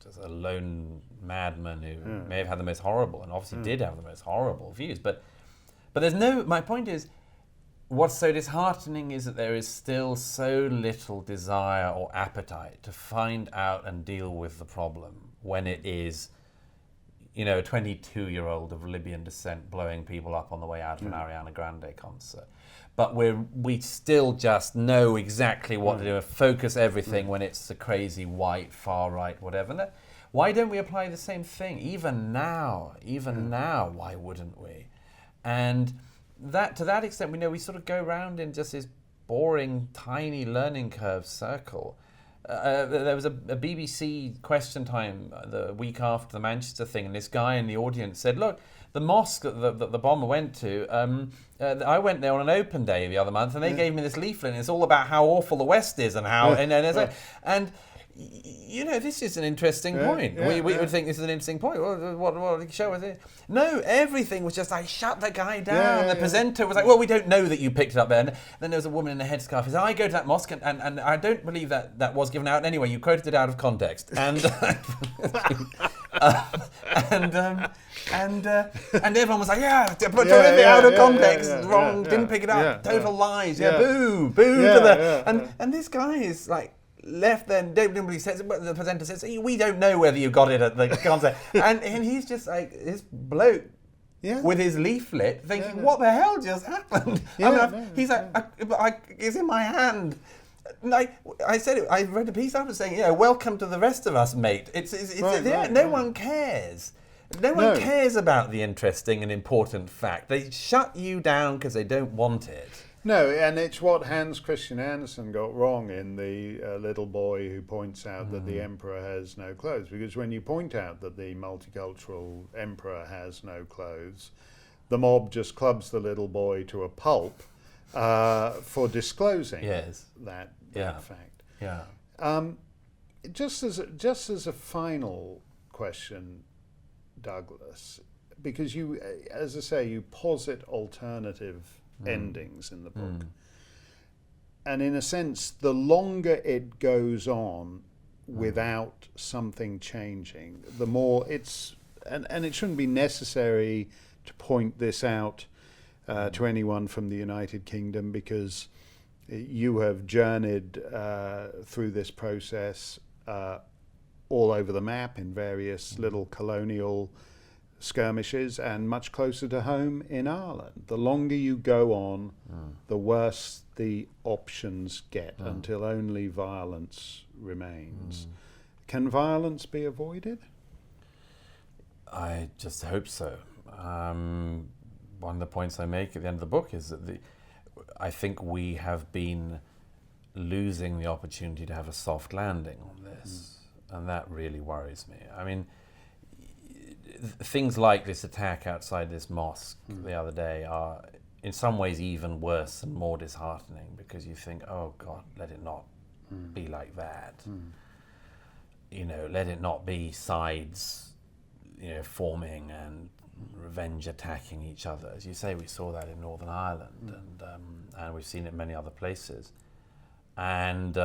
just a lone madman who may have had the most horrible, and obviously did have the most horrible views. But there's no, my point is, what's so disheartening is that there is still so little desire or appetite to find out and deal with the problem when it is, you know, a 22-year-old of Libyan descent blowing people up on the way out of an Ariana Grande concert. But we still just know exactly what to do, focus everything when it's the crazy white, far right, whatever. Why don't we apply the same thing? Even now, why wouldn't we? And that, to that extent, we know we sort of go around in just this boring, tiny learning curve circle. There was a BBC question time the week after the Manchester thing, and this guy in the audience said, look, the mosque that the bomber went to, I went there on an open day the other month, and they gave me this leaflet, and it's all about how awful the West is and how... And you know, this is an interesting point. We would think this is an interesting point. What show was it? No, everything was just like, shut the guy down. The presenter was like, well, we don't know that you picked it up there. And then there was a woman in a headscarf who said, I go to that mosque, and I don't believe that was given out anyway. You quoted it out of context. And and everyone was like, yeah, put it out of context, wrong, didn't pick it up, total lies, boo to the... And this guy is like, left then, nobody says, but the presenter says, we don't know whether you got it at the concert. and he's just like, this bloke with his leaflet thinking, what the hell just happened? He's like, it's in my hand. I said it, I read a piece after saying, welcome to the rest of us, mate. It's there. No one cares. No one cares about the interesting and important fact. They shut you down because they don't want it. No, and it's what Hans Christian Andersen got wrong in the little boy who points out that the emperor has no clothes. Because when you point out that the multicultural emperor has no clothes, the mob just clubs the little boy to a pulp for disclosing that in fact. Yeah. Just as a final question, Douglas, because you, as I say, you posit alternative endings in the book. And in a sense, the longer it goes on without something changing, the more it's, and it shouldn't be necessary to point this out to anyone from the United Kingdom, because you have journeyed through this process all over the map in various little colonial skirmishes, and much closer to home in Ireland. The longer you go on, the worse the options get, until only violence remains. Can violence be avoided? I just hope so. One of the points I make at the end of the book is that I think we have been losing the opportunity to have a soft landing on this, and that really worries me. I mean, things like this attack outside this mosque the other day are in some ways even worse and more disheartening, because you think, oh God, let it not be like that. You know, let it not be sides, you know, forming and revenge attacking each other. As you say, we saw that in Northern Ireland, and we've seen it in many other places. And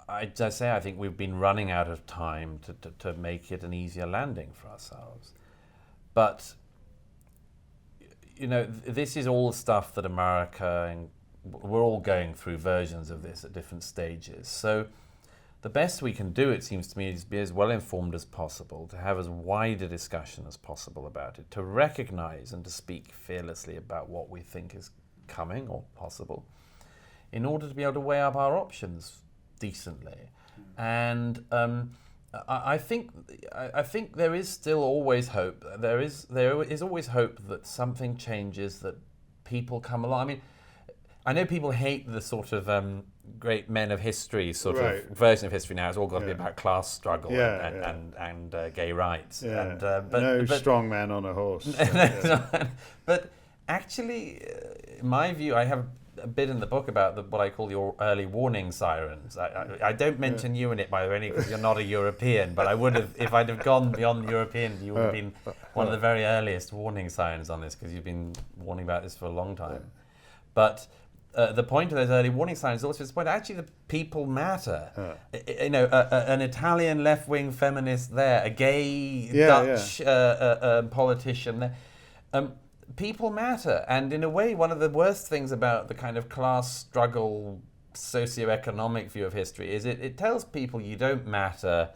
I think we've been running out of time to make it an easier landing for ourselves. But, you know, this is all stuff that America, and we're all going through versions of this at different stages. So the best we can do, it seems to me, is be as well informed as possible, to have as wide a discussion as possible about it, to recognize and to speak fearlessly about what we think is coming or possible, in order to be able to weigh up our options decently. And I think there is still always hope. There is always hope that something changes, that people come along. I mean, I know people hate the sort of great men of history sort of version of history now. It's all got to be about class struggle and gay rights. Yeah. And, but strong man on a horse. But actually, in my view, I have a bit in the book about what I call the early warning sirens. I don't mention you in it, by the way, because you're not a European, but I would have, if I'd have gone beyond European, you would have been one of the very earliest warning sirens on this, because you've been warning about this for a long time. But the point of those early warning signs is also this point, actually the people matter. You know, an Italian left-wing feminist there, a gay Dutch politician there. People matter, and in a way, one of the worst things about the kind of class struggle, socioeconomic view of history is it tells people you don't matter.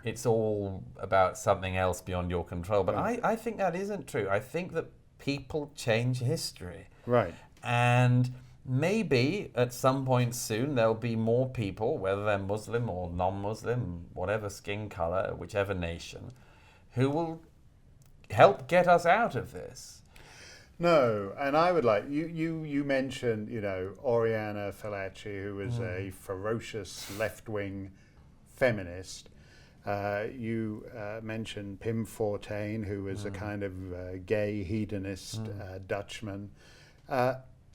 It's all about something else beyond your control. But I think that isn't true. I think that people change history. Right. And maybe at some point soon there'll be more people, whether they're Muslim or non-Muslim, whatever skin color, whichever nation, who will help get us out of this. No, and I would like, you mentioned, you know, Oriana Fallaci, who was a ferocious left-wing feminist. You mentioned Pim Fortuyn, who was a kind of gay hedonist Dutchman.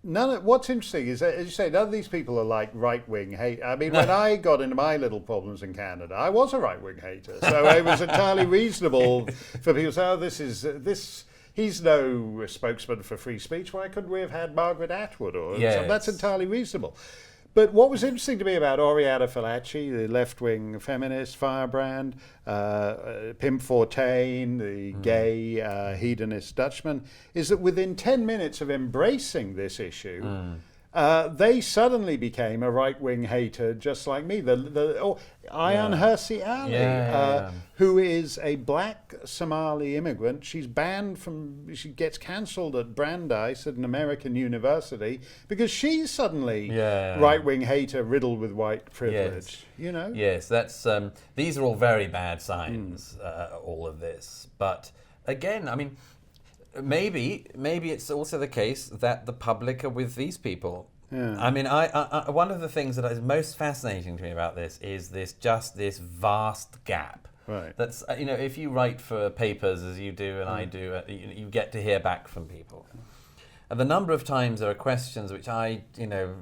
What's interesting is that, as you say, none of these people are like right-wing hate. I mean, when I got into my little problems in Canada, I was a right-wing hater, so it was entirely reasonable for people to say, oh, he's no spokesman for free speech. Why couldn't we have had Margaret Atwood? So that's entirely reasonable. But what was interesting to me about Oriana Fallaci, the left-wing feminist firebrand, Pim Fortuyn, the gay hedonist Dutchman, is that within 10 minutes of embracing this issue, they suddenly became a right-wing hater just like me. Ayaan Hirsi Ali, who is a black Somali immigrant. She gets cancelled at Brandeis at an American university because she's suddenly right-wing hater riddled with white privilege. You know? Yes, that's these are all very bad signs, all of this. But again, I mean, maybe it's also the case that the public are with these people. I mean, I one of the things that is most fascinating to me about this is this vast gap. Right. That's you know, if you write for papers as you do and I do, you get to hear back from people. And the number of times there are questions which I, you know,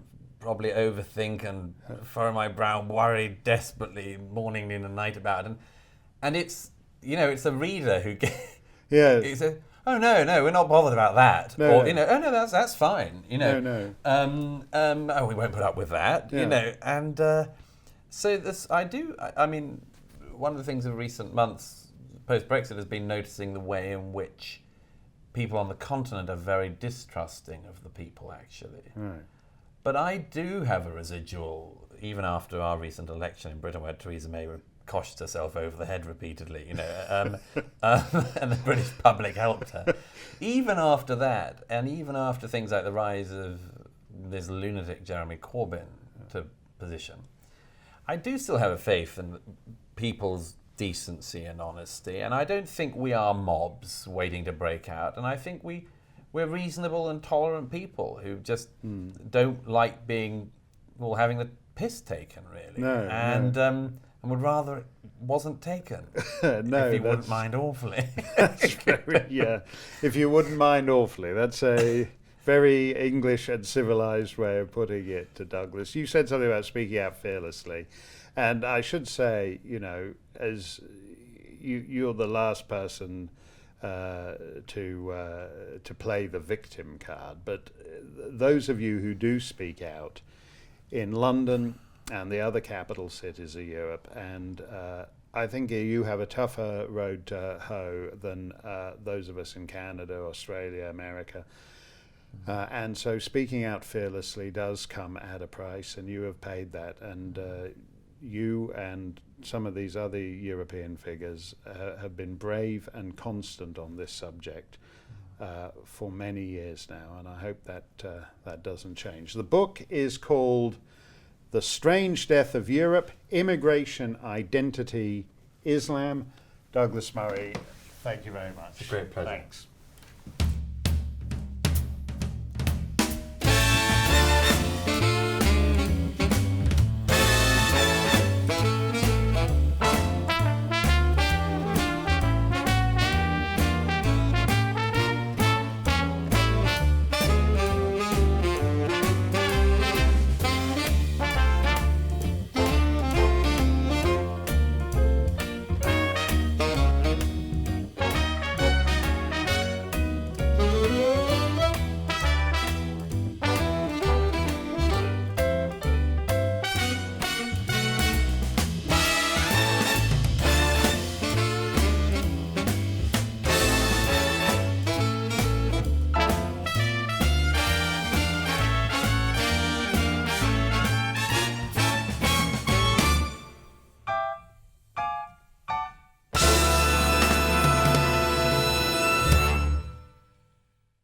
probably overthink and furrow my brow, worry desperately, morning, noon, and night about it. And it's, it's a reader who it's a, oh no, we're not bothered about that. No, or, oh no, that's fine. No. Oh, we won't put up with that. And so this, I mean, one of the things of recent months, post-Brexit, has been noticing the way in which people on the continent are very distrusting of the people, actually. Right. But I do have a residual, even after our recent election in Britain, where Theresa May coshed herself over the head repeatedly, and the British public helped her. Even after that, and even after things like the rise of this lunatic Jeremy Corbyn to position, I do still have a faith in people's decency and honesty, and I don't think we are mobs waiting to break out, and I think we're reasonable and tolerant people who just don't like having the piss taken, really. And would rather it wasn't taken. No, if you wouldn't mind awfully. That's if you wouldn't mind awfully. That's a very English and civilized way of putting it, to Douglas. You said something about speaking out fearlessly. And I should say, as you're the last person to play the victim card, but those of you who do speak out in London and the other capital cities of Europe, and I think you have a tougher road to hoe than those of us in Canada, Australia, America. And so speaking out fearlessly does come at a price, and you have paid that. And you and some of these other European figures have been brave and constant on this subject for many years now, and I hope that that doesn't change. The book is called The Strange Death of Europe, Immigration, Identity, Islam. Douglas Murray, thank you very much. It's a great pleasure. Thanks.